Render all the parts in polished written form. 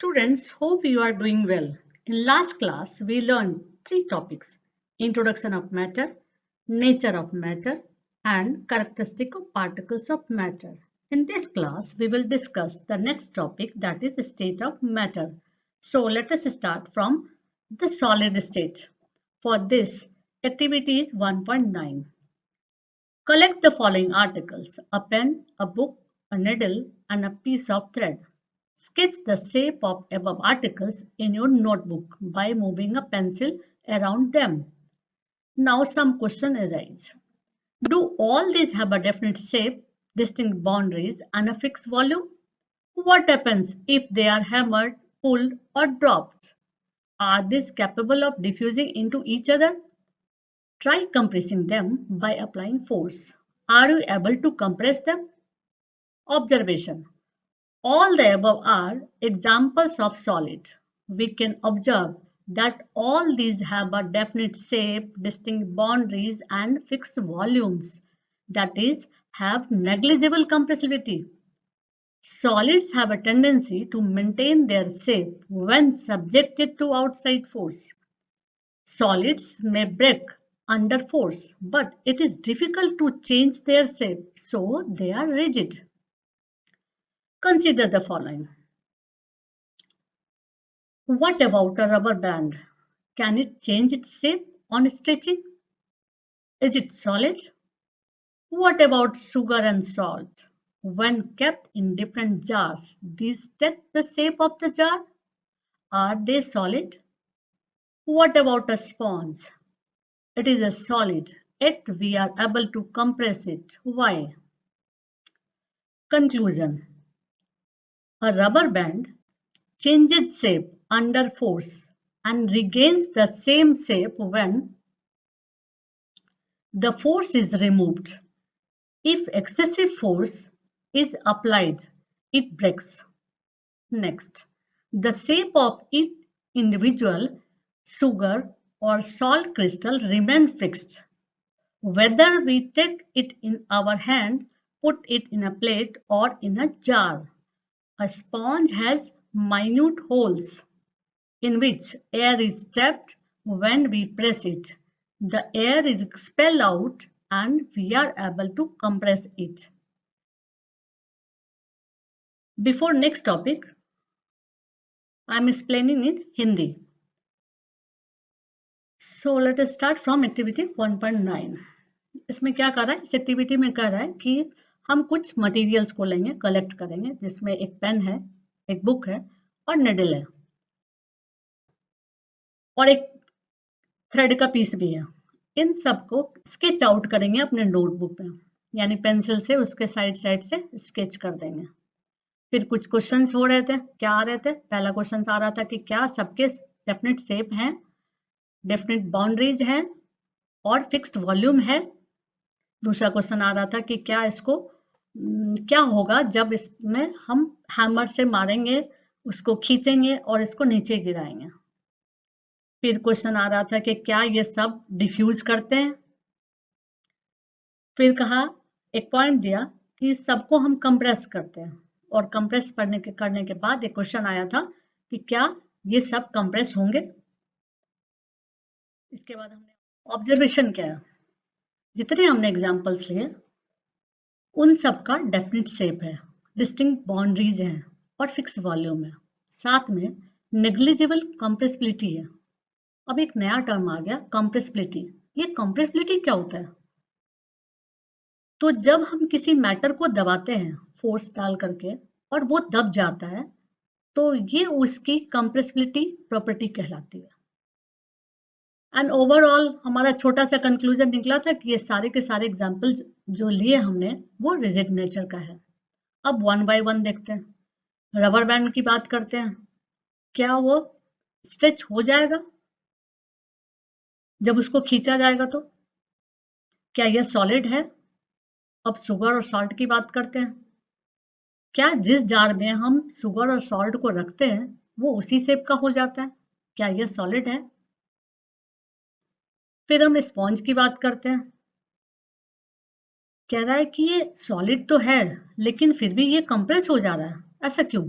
Students, hope you are doing well. In last class, we learned three topics: introduction of matter, nature of matter, and characteristic of particles of matter. In this class, we will discuss the next topic, that is state of matter. So let us start from the solid state. For this, activity is 1.9. Collect the following articles: a pen, a book, a needle, and a piece of thread. Sketch the shape of above articles in your notebook by moving a pencil around them. Now some question arise. Do all these have a definite shape, distinct boundaries, and a fixed volume? What happens if they are hammered, pulled, or dropped? Are these capable of diffusing into each other? Try compressing them by applying force. Are you able to compress them? Observation. All the above are examples of solid. We can observe that all these have a definite shape, distinct boundaries, and fixed volumes, that is, have negligible compressibility. Solids have a tendency to maintain their shape when subjected to outside force. Solids may break under force, but it is difficult to change their shape, so they are rigid. Consider the following. What about a rubber band? Can it change its shape on stretching? Is it solid? What about sugar and salt? When kept in different jars, these take the shape of the jar. Are they solid? What about a sponge? It is a solid, yet we are able to compress it. Why? Conclusion. A rubber band changes shape under force and regains the same shape when the force is removed. If excessive force is applied, it breaks. Next, the shape of each individual sugar or salt crystal remain fixed. Whether we take it in our hand, put it in a plate or in a jar. A sponge has minute holes in which air is trapped. When we press it, the air is expelled out and we are able to compress it. Before next topic, I am explaining in Hindi. So let us start from activity 1.9. इसमें क्या कर रहा है? इस activity में कर रहा है कि हम कुछ मटेरियल्स को लेंगे, कलेक्ट करेंगे, जिसमें एक पेन है, एक बुक है और निडल है और एक थ्रेड का पीस भी है. इन सबको स्केच आउट करेंगे अपने नोटबुक में, यानी पेंसिल से उसके साइड साइड से स्केच कर देंगे. फिर कुछ क्वेश्चंस हो रहे थे. क्या आ रहे थे? पहला क्वेश्चन आ रहा था कि क्या सबके डेफिनेट शेप हैं, डेफिनेट बाउंड्रीज हैं और फिक्स्ड वॉल्यूम है. दूसरा क्वेश्चन आ रहा था कि क्या इसको क्या होगा जब इसमें हम हैमर से मारेंगे, उसको खींचेंगे और इसको नीचे गिराएंगे. फिर क्वेश्चन आ रहा था कि क्या ये सब डिफ्यूज करते हैं. फिर कहा, एक पॉइंट दिया कि सबको हम कंप्रेस करते हैं और कंप्रेस करने के बाद एक क्वेश्चन आया था कि क्या ये सब कंप्रेस होंगे. इसके बाद हमने ऑब्जर्वेशन किया. जितने हमने एग्जांपल्स लिए उन सब का डेफिनेट शेप है, डिस्टिंक्ट बाउंड्रीज हैं और फिक्स वॉल्यूम है, साथ में नेग्लिजिबल कंप्रेसिबिलिटी है. अब एक नया टर्म आ गया, कंप्रेसिबिलिटी. ये कंप्रेसिबिलिटी क्या होता है? तो जब हम किसी मैटर को दबाते हैं फोर्स डाल करके और वो दब जाता है, तो ये उसकी कंप्रेसिबिलिटी प्रॉपर्टी कहलाती है. एंड ओवरऑल हमारा छोटा सा कंक्लूजन निकला था कि ये सारे के सारे एग्जाम्पल जो लिए हमने वो रिजिड नेचर का है. अब वन बाय वन देखते हैं. रबर बैंड की बात करते हैं. क्या वो स्ट्रेच हो जाएगा जब उसको खींचा जाएगा? तो क्या यह सॉलिड है? अब शुगर और सॉल्ट की बात करते हैं. क्या जिस जार में हम शुगर और सॉल्ट को रखते हैं वो उसी शेप का हो जाता है? क्या यह सॉलिड है? फिर हम स्पॉन्ज की बात करते हैं. कह रहा है कि ये सॉलिड तो है लेकिन फिर भी ये कंप्रेस हो जा रहा है. ऐसा क्यों?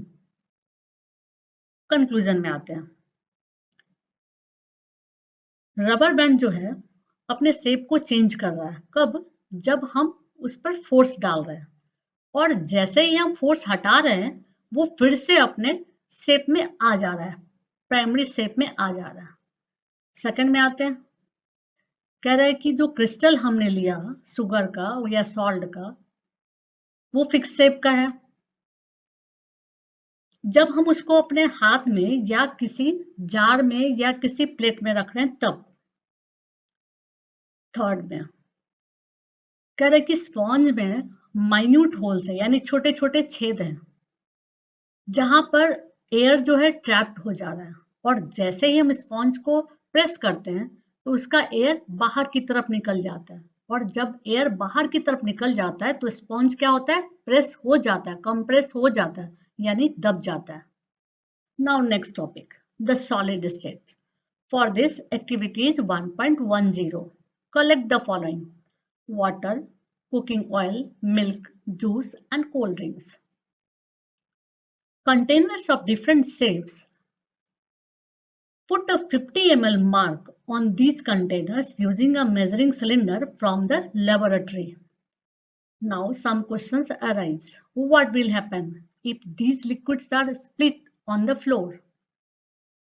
कंक्लूजन में आते हैं। रबर बैंड जो है अपने शेप को चेंज कर रहा है। कब? जब हम उस पर फोर्स डाल रहे हैं, और जैसे ही हम फोर्स हटा रहे हैं वो फिर से अपने शेप में आ जा रहा है, प्राइमरी शेप में आ जा रहा है। सेकंड में आते हैं, कह रहे हैं कि जो क्रिस्टल हमने लिया शुगर का या सॉल्ट का, वो फिक्स शेप का है। जब हम उसको अपने हाथ में या किसी जार में या किसी प्लेट में रख रहे हैं तब। थर्ड में कह रहे हैं कि स्पॉन्ज में माइन्यूट होल्स है, यानी छोटे छोटे छेद हैं जहां पर एयर जो है ट्रैप्ड हो जा रहा है, और जैसे ही हम स्पॉन्ज को प्रेस करते हैं तो उसका एयर बाहर की तरफ निकल जाता है, और जब एयर बाहर की तरफ निकल जाता है तो स्पॉन्ज क्या होता है? प्रेस हो जाता है, कंप्रेस हो जाता है, यानी दब जाता है। Now next topic, the solid state. For this, activity is 1.10. Collect the following: water, cooking oil, milk, juice, and cold drinks. Containers of different shapes. Put a 50 ml mark on these containers using a measuring cylinder from the laboratory. Now some questions arise. What will happen if these liquids are split on the floor?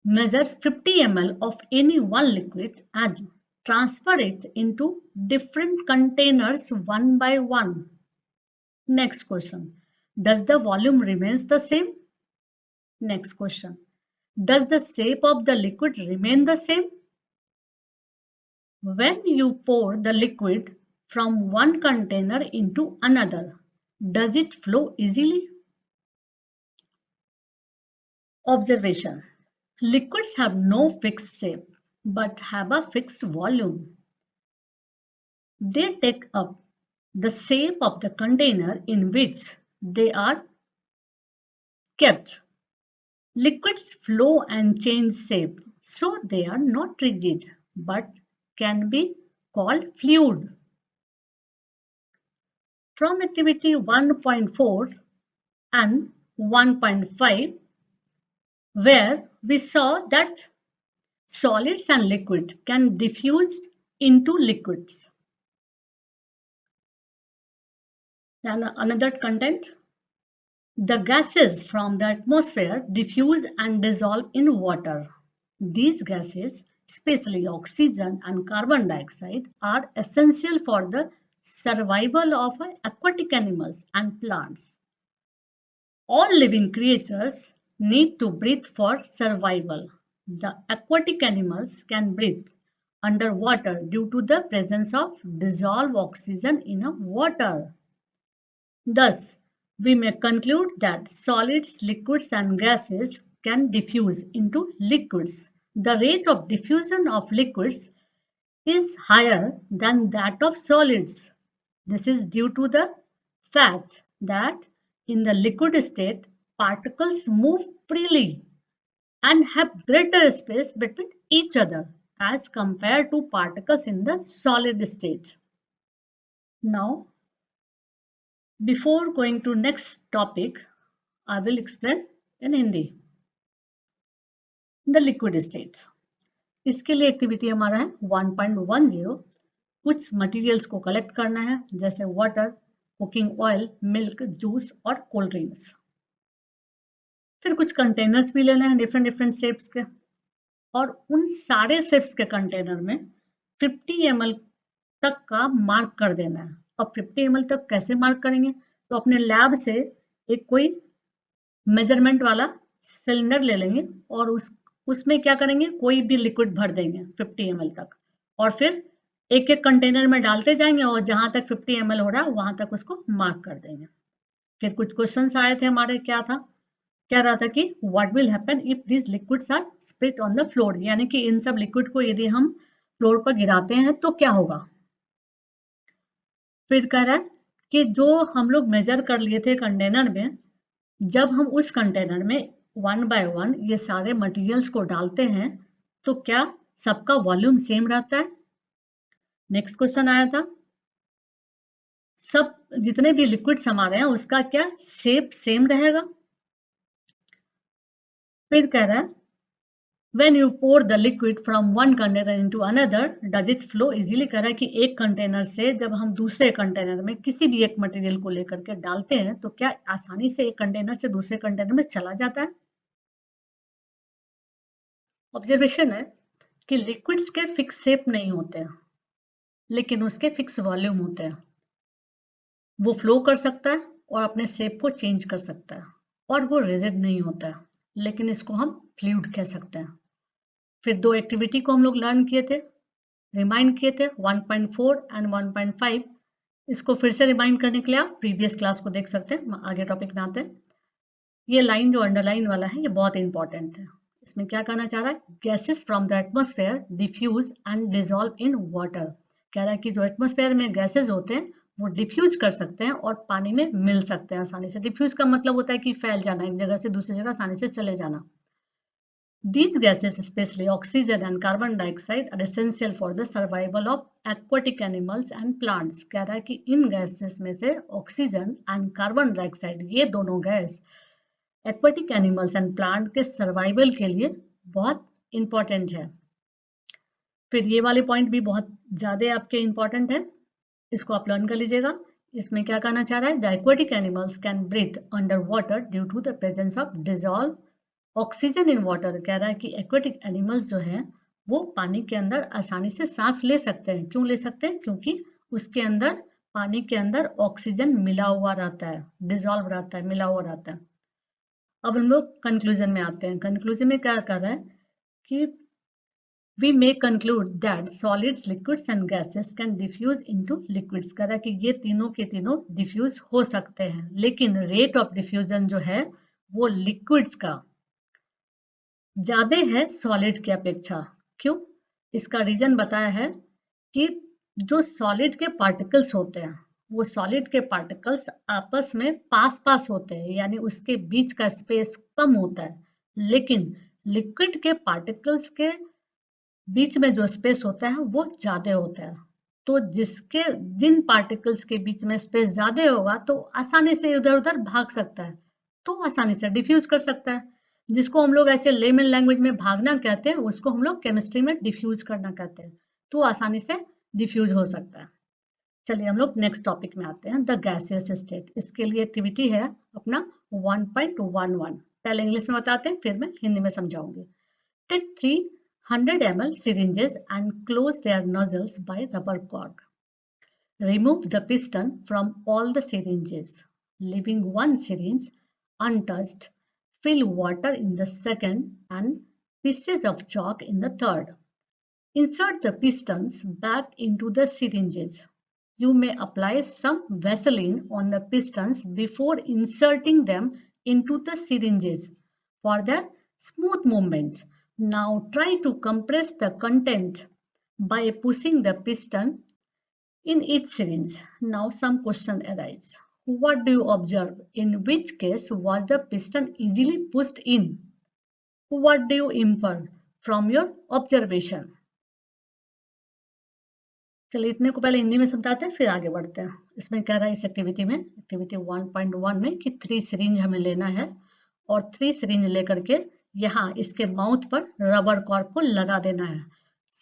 Measure 50 ml of any one liquid and transfer it into different containers one by one. Next question. Does the volume remains the same? Next question. Does the shape of the liquid remain the same? When you pour the liquid from one container into another, does it flow easily? Observation. Liquids have no fixed shape but have a fixed volume. They take up the shape of the container in which they are kept. Liquids flow and change shape, so they are not rigid but can be called fluid. From activity 1.4 and 1.5, where we saw that solids and liquid can diffuse into liquids. And another content, the gases from the atmosphere diffuse and dissolve in water. These gases, especially oxygen and carbon dioxide, are essential for the survival of aquatic animals and plants. All living creatures need to breathe for survival. The aquatic animals can breathe underwater due to the presence of dissolved oxygen in water. Thus, we may conclude that solids, liquids, and gases can diffuse into liquids. The rate of diffusion of liquids is higher than that of solids. This is due to the fact that in the liquid state, particles move freely and have greater space between each other as compared to particles in the solid state. Now, before going to next topic, I will explain in Hindi. The liquid state. इसके लिए activity हमारा है 1.10. कुछ materials को collect करना है, जैसे water, cooking oil, milk, juice और कोल्ड ड्रिंक्स. फिर कुछ कंटेनर्स भी लेने हैं डिफरेंट डिफरेंट शेप्स के, और उन सारे शेप्स के कंटेनर में 50 ml तक का मार्क कर देना है. अब 50 ml तक कैसे मार्क करेंगे? तो अपने लैब से एक कोई मेजरमेंट वाला सिलेंडर ले लेंगे और उसमें क्या करेंगे, कोई भी लिक्विड भर देंगे 50 ml तक, और फिर एक एक कंटेनर में डालते जाएंगे और जहां तक 50 ml हो रहा है वहां तक उसको मार्क कर देंगे. फिर कुछ क्वेश्चंस आए थे हमारे, क्या रहा था कि what will happen if this liquids are split on the floor, यानी कि इन सब लिक्विड को यदि हम फ्लोर पर गिराते हैं तो क्या होगा. फिर कह रहा है कि जो हम लोग मेजर कर लिए थे कंटेनर में, जब हम उस कंटेनर में 1 by 1 ये सारे मटेरियल्स को डालते हैं तो क्या सबका वॉल्यूम सेम रहता है. नेक्स्ट क्वेश्चन आया था, सब जितने भी लिक्विड्स हमारे हैं उसका क्या शेप सेम रहेगा. फिर कह रहा है when you pour the liquid from one container into another does it flow easily। कह रहा है कि एक कंटेनर से जब हम दूसरे कंटेनर में किसी भी एक मटेरियल को लेकर के डालते हैं तो क्या आसानी से एक कंटेनर से दूसरे कंटेनर में चला जाता है। ऑब्जर्वेशन है कि लिक्विड्स के फिक्स शेप नहीं होते हैं लेकिन उसके फिक्स वॉल्यूम होते हैं। वो फ्लो कर सकता है और अपने शेप को चेंज कर सकता है और वो रिजिड नहीं होता है लेकिन इसको हम फ्लूइड कह सकते हैं। फिर दो एक्टिविटी को हम लोग लर्न किए थे, रिमाइंड किए थे 1.4 एंड 1.5। इसको फिर से रिमाइंड करने के लिए आप प्रीवियस क्लास को देख सकते हैं। आगे टॉपिक में आते हैं। ये लाइन जो अंडरलाइन वाला है ये बहुत इंपॉर्टेंट है। इसमें क्या कहना चाह रहा है, gases from the atmosphere diffuse and dissolve in water. कह रहा है कि जो एटमॉस्फेयर में गैसेस होते हैं वो डिफ्यूज कर सकते हैं और पानी में मिल सकते हैं आसानी से। डिफ्यूज का मतलब होता है कि फैल जाना, एक जगह से दूसरी जगह आसानी से चले जाना। These gases, especially oxygen and carbon dioxide, are essential for the survival of aquatic animals and plants। कह रहा है कि इन गैसेस में से ऑक्सीजन एंड कार्बन डाइऑक्साइड ये दोनों gas aquatic animals and plant के सर्वाइवल के लिए बहुत इंपॉर्टेंट है। फिर ये वाले पॉइंट भी बहुत ज़्यादा आपके इंपॉर्टेंट है, इसको आप लर्न कर लीजिएगा। इसमें क्या कहना चाह रहा है, the aquatic animals can breathe under water due to the presence of dissolved oxygen in water. कह रहा है कि एक्वाटिक एनिमल्स जो हैं वो पानी के अंदर आसानी से सांस ले सकते हैं। क्यों ले सकते हैं, क्योंकि उसके अंदर पानी के अंदर ऑक्सीजन मिला हुआ रहता है, डिजॉल्व रहता है, मिला हुआ रहता है। अब हम लोग कंक्लूजन में आते हैं। कंक्लूजन में क्या कर रहा है कि we may conclude that solids, liquids and gases can diffuse into liquids। कह रहा है कि ये तीनों के तीनों डिफ्यूज हो सकते हैं लेकिन रेट ऑफ डिफ्यूजन जो है वो लिक्विड्स का ज्यादा है सॉलिड की अपेक्षा। क्यों, इसका रीजन बताया है कि जो सॉलिड के पार्टिकल्स होते हैं वो सॉलिड के पार्टिकल्स आपस में पास पास होते हैं, यानी उसके बीच का स्पेस कम होता है, लेकिन लिक्विड के पार्टिकल्स के बीच में जो स्पेस होता है वो ज्यादा होता है। तो जिन पार्टिकल्स के बीच में स्पेस ज्यादा होगा तो आसानी से इधर उधर भाग सकता है, तो आसानी से डिफ्यूज कर सकता है। जिसको हम लोग ऐसे लेमन लैंग्वेज में भागना कहते हैं उसको हम लोग केमिस्ट्री में डिफ्यूज करना कहते हैं, तो आसानी से डिफ्यूज हो सकता है। चलिए हम लोग नेक्स्ट टॉपिक में आते हैं, द गैसियस स्टेट। इसके लिए एक्टिविटी है अपना 1.11। पहले इंग्लिश में बताते हैं फिर मैं हिंदी में समझाऊंगी। Take 300 ml syringes and close their nozzles by rubber cork. Remove the piston from all the syringes, leaving one syringe untouched. Fill water in the second and pieces of chalk in the third. Insert the pistons back into the syringes. You may apply some Vaseline on the pistons before inserting them into the syringes for their smooth movement. Now try to compress the content by pushing the piston in each syringe. Now some question arise. What do you observe? In which case was the piston easily pushed in? What do you infer from your observation? चलिए इतने को पहले हिंदी में समझाते हैं फिर आगे बढ़ते हैं। इसमें कह रहा है इस एक्टिविटी में, एक्टिविटी 1.1 में, कि 3 सिरिंज हमें लेना है और 3 सिरिंज लेकर के यहाँ इसके माउथ पर रबर कॉर्क को लगा देना है।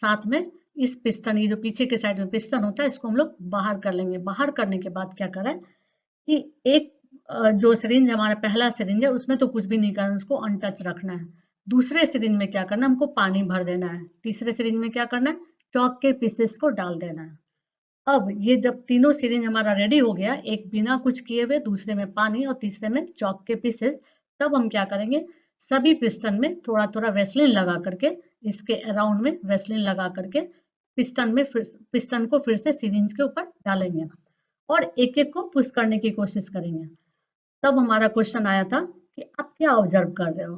साथ में इस पिस्टन, ये जो पीछे के साइड में पिस्टन होता है, इसको हम लोग बाहर कर लेंगे। बाहर करने के बाद क्या कर रहा है कि एक जो सिरिंज हमारा पहला सिरिंज है उसमें तो कुछ भी नहीं करना, उसको अनटच रखना है। दूसरे सिरिंज में क्या करना है, हमको पानी भर देना है। तीसरे सिरिंज में क्या करना है, चॉक के पीसेस को डाल देना है। अब ये जब तीनों सिरिंज हमारा रेडी हो गया, एक बिना कुछ किए हुए, दूसरे में पानी और तीसरे में चॉक के पीसेस, तब हम क्या करेंगे, सभी पिस्टन में थोड़ा थोड़ा वैसलीन लगा करके, इसके अराउंड में वैसलीन लगा करके पिस्टन को फिर से सिरिंज के ऊपर डालेंगे और एक एक को पुश करने की कोशिश करेंगे। तब हमारा क्वेश्चन आया था कि आप क्या ऑब्जर्व कर रहे हो,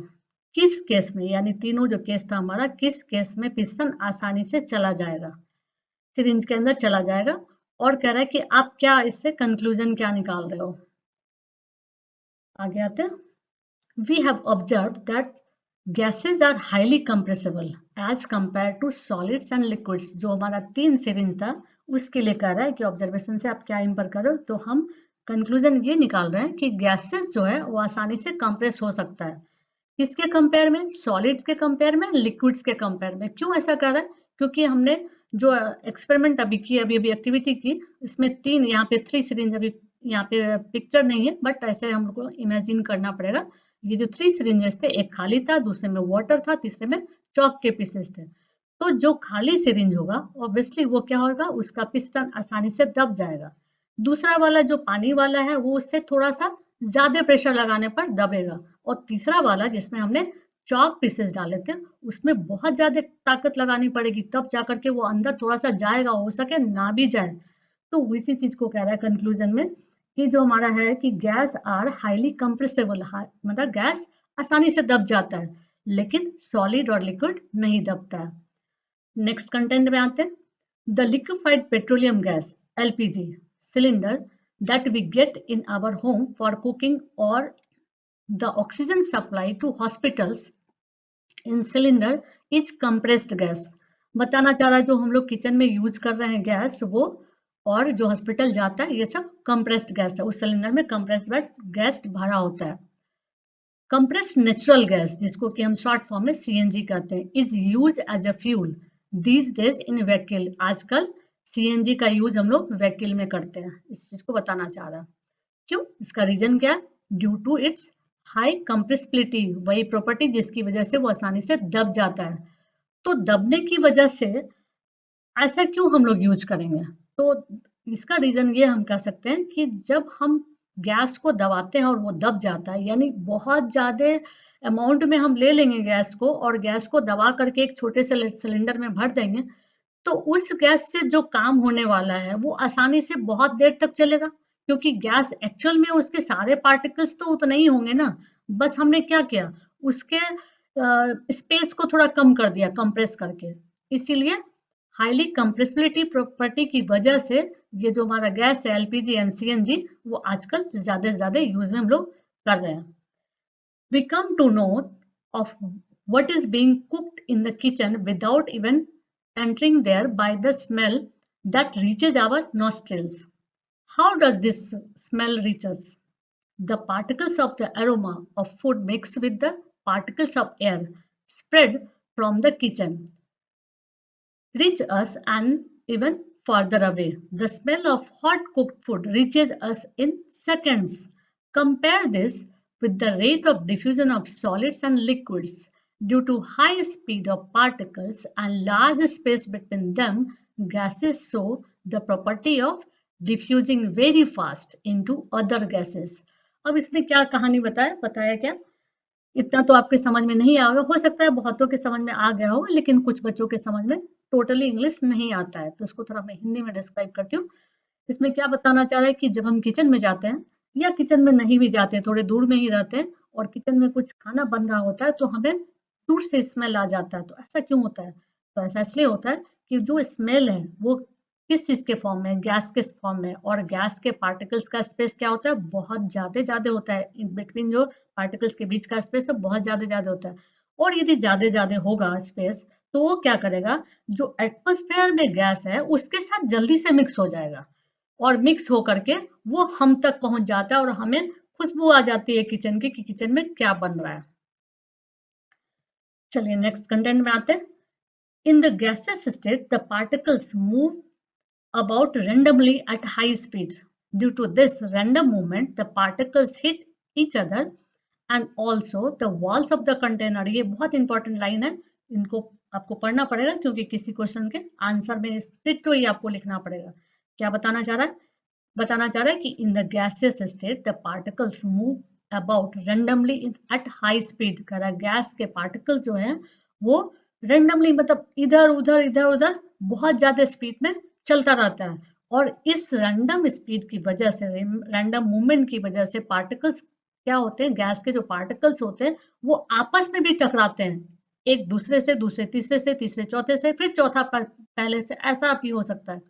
किस केस में, यानी तीनों जो केस था हमारा, किस केस में पिस्टन आसानी से चला जाएगा, सिरिंज के अंदर चला जाएगा। और कह रहा है कि आप क्या इससे कंक्लूजन क्या निकाल रहे हो। आगे आते हैं। We have observed that gases are highly compressible as compared to solids and liquids। जो हमारा 3 सिरिंज था उसके लिए कह रहा है कि ऑब्जर्वेशन से आप क्या इंफर करो, तो हम कंक्लूजन ये निकाल रहे हैं कि गैसेस जो है वो आसानी से कंप्रेस हो सकता है। किसके कंपेयर में? सॉलिड्स के कंपेयर में, लिक्विड्स के कंपेयर में। क्यों ऐसा कर रहा है? क्योंकि हमने जो एक्सपेरिमेंट अभी की, अभी एक्टिविटी की, इसमें 3, यहाँ पे 3 सिरिंज, अभी यहाँ पे पिक्चर नहीं है बट ऐसे हमको इमेजिन करना पड़ेगा। ये जो 3 सिरिंजेस थे, एक खाली था, दूसरे में वाटर था, तीसरे में चॉक के पीसेस थे। तो जो खाली सिरिंज होगा ऑब्वियसली वो क्या होगा, उसका पिस्टन आसानी से दब जाएगा। दूसरा वाला जो पानी वाला है वो उससे थोड़ा सा ज्यादा प्रेशर लगाने पर दबेगा। और तीसरा वाला जिसमें हमने चॉक पीसेस डाले थे उसमें बहुत ज्यादा ताकत लगानी पड़ेगी, तब जाकर के वो अंदर थोड़ा सा जाएगा, हो सके ना भी जाए। तो इसी चीज को कह रहा है कंक्लूजन में कि जो हमारा है कि गैस आर हाईली कंप्रेसिबल, मतलब गैस आसानी से दब जाता है, लेकिन सॉलिड और लिक्विड नहीं दबता है। नेक्स्ट कंटेंट में आते हैं। The liquefied petroleum gas LPG cylinder that we get in our home for cooking, or the oxygen supply to hospitals in cylinder is compressed gas। बताना चाह रहा है जो हम लोग किचन में यूज कर रहे हैं गैस वो, और जो हॉस्पिटल जाता है ये सब कंप्रेस्ड गैस है। उस सिलेंडर में कंप्रेस्ड गैस भरा होता है। कंप्रेस्ड नेचुरल गैस, जिसको कि हम शॉर्ट फॉर्म में CNG कहते हैं, is use as a fuel these days in vehicle. आजकल CNG का यूज हम लोग व्हीकल में करते हैं। इस चीज को बताना चाह रहा है। क्यों? इसका रीजन क्या है? Due to its high compressibility, वही प्रॉपर्टी जिसकी वजह से वो आसानी से दब जाता है। तो दबने की वजह से ऐसा क्यों हम लोग यूज करेंगे? तो इसका रीजन ये हम कह सकते हैं कि जब हम गैस को दबाते हैं और वो दब जाता है, यानी बहुत ज्यादा अमाउंट में हम ले लेंगे गैस को और गैस को दबा करके एक छोटे से सिलेंडर में भर देंगे, तो उस गैस से जो काम होने वाला है वो आसानी से बहुत देर तक चलेगा, क्योंकि गैस एक्चुअल में उसके सारे पार्टिकल्स तो उतने ही होंगे ना। बस हमने क्या किया, उसके स्पेस को थोड़ा कम कर दिया कंप्रेस करके। इसीलिए हाईली कंप्रेसिबिलिटी प्रॉपर्टी की वजह से ये जो हमारा गैस है LPG एंड CNG वो आजकल ज्यादा से ज्यादा यूज में हम लोग कर रहे हैं। We come to know of what is being cooked in the kitchen without even entering there by the smell that reaches our nostrils. How does this smell reach us? The particles of the aroma of food mix with the particles of air spread from the kitchen, reach us and even further away. The smell of hot cooked food reaches us in seconds. Compare this with the rate of diffusion of solids and liquids. Due to high speed of particles and large space between them, gases show the property of diffusing very fast into other gases. अब इसमें क्या कहानी बताया क्या? इतना तो आपके समझ में नहीं आएगा, हो सकता है बहुतों के समझ में आ गया हो, लेकिन कुछ बच्चों के समझ में टोटली इंग्लिश नहीं आता है, तो इसको थोड़ा मैं हिंदी में डिस्क्राइब करती हूँ। इसमें क्या बताना चाह रहा है कि जब हम किचन में जाते हैं या किचन में नहीं भी जाते हैं, थोड़े दूर में ही रहते हैं और किचन में कुछ खाना बन रहा होता है तो हमें दूर से स्मेल आ जाता है। तो ऐसा क्यों होता है? तो ऐसा इसलिए होता है कि जो स्मेल है वो किस चीज के फॉर्म में? गैस के फॉर्म में। और गैस के पार्टिकल्स का स्पेस क्या होता है? बहुत ज्यादा होता है। इन बिटवीन जो पार्टिकल्स के बीच का स्पेस है बहुत ज्यादा होता है। और यदि ज्यादा होगा स्पेस तो वो क्या करेगा, जो एटमॉस्फेयर में गैस है उसके साथ जल्दी से मिक्स हो जाएगा और मिक्स होकर के वो हम तक पहुंच जाता है और हमें खुशबू आ जाती है किचन की कि किचन में क्या बन रहा है। चलिए नेक्स्ट कंटेंट में आते हैं। In the gases state the particles move about randomly at high speed. Due to this random movement, the particles hit each other and also the walls of the container. ये बहुत important line है, इनको आपको पढ़ना पड़ेगा क्योंकि किसी question के आंसर में स्ट्रिक्ट ही आपको लिखना पड़ेगा। क्या बताना चाह रहा है? बताना चाह रहा है कि in the gaseous state the particles move about randomly at high speed. कह रहा है गैस के पार्टिकल्स जो हैं वो रेंडमली, मतलब इधर उधर बहुत ज्यादा स्पीड में चलता रहता है। और इस रैंडम स्पीड की वजह से, रैंडम मूवमेंट की वजह से पार्टिकल्स क्या होते हैं, गैस के जो पार्टिकल्स होते हैं वो आपस में भी टकराते हैं, एक दूसरे से, दूसरे तीसरे से, तीसरे चौथे से, फिर चौथा पहले से, ऐसा भी हो सकता है।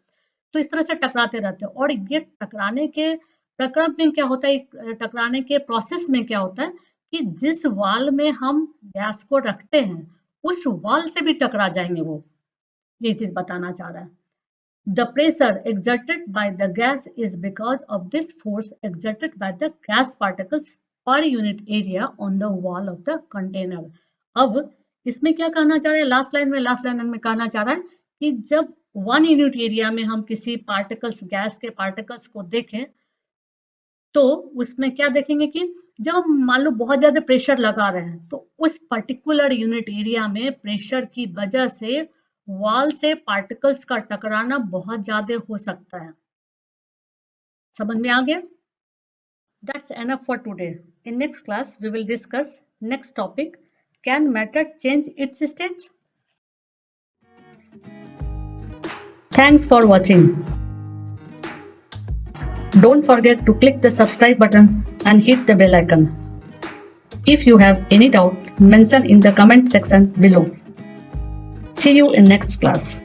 तो इस तरह से टकराते रहते हैं। और ये टकराने के प्रक्रम में क्या होता है, टकराने के प्रोसेस में क्या होता है कि जिस वाल में हम गैस को रखते हैं उस वाल से भी टकरा जाएंगे वो, ये चीज बताना चाह रहा है। The pressure exerted by the gas is because of this force exerted by the gas particles per unit area on the wall of the container. अब इसमें क्या कहना चाह रहे हैं, लास्ट लाइन में कहना चाह रहा है कि जब 1 यूनिट एरिया में हम किसी पार्टिकल्स, गैस के पार्टिकल्स को देखें तो उसमें क्या देखेंगे कि जब हम मान लो बहुत ज्यादा प्रेशर लगा रहे हैं तो उस पर्टिकुलर यूनिट एरिया में प्रेशर की वजह से वॉल से पार्टिकल्स का टकराना बहुत ज्यादा हो सकता है। समझ में आ गया? That's enough for today. In next class, we will discuss next topic. Can matter change its state? Thanks for watching. Don't forget to click the subscribe button and hit the bell icon. If you have any doubt, mention in the comment section below. See you in next class.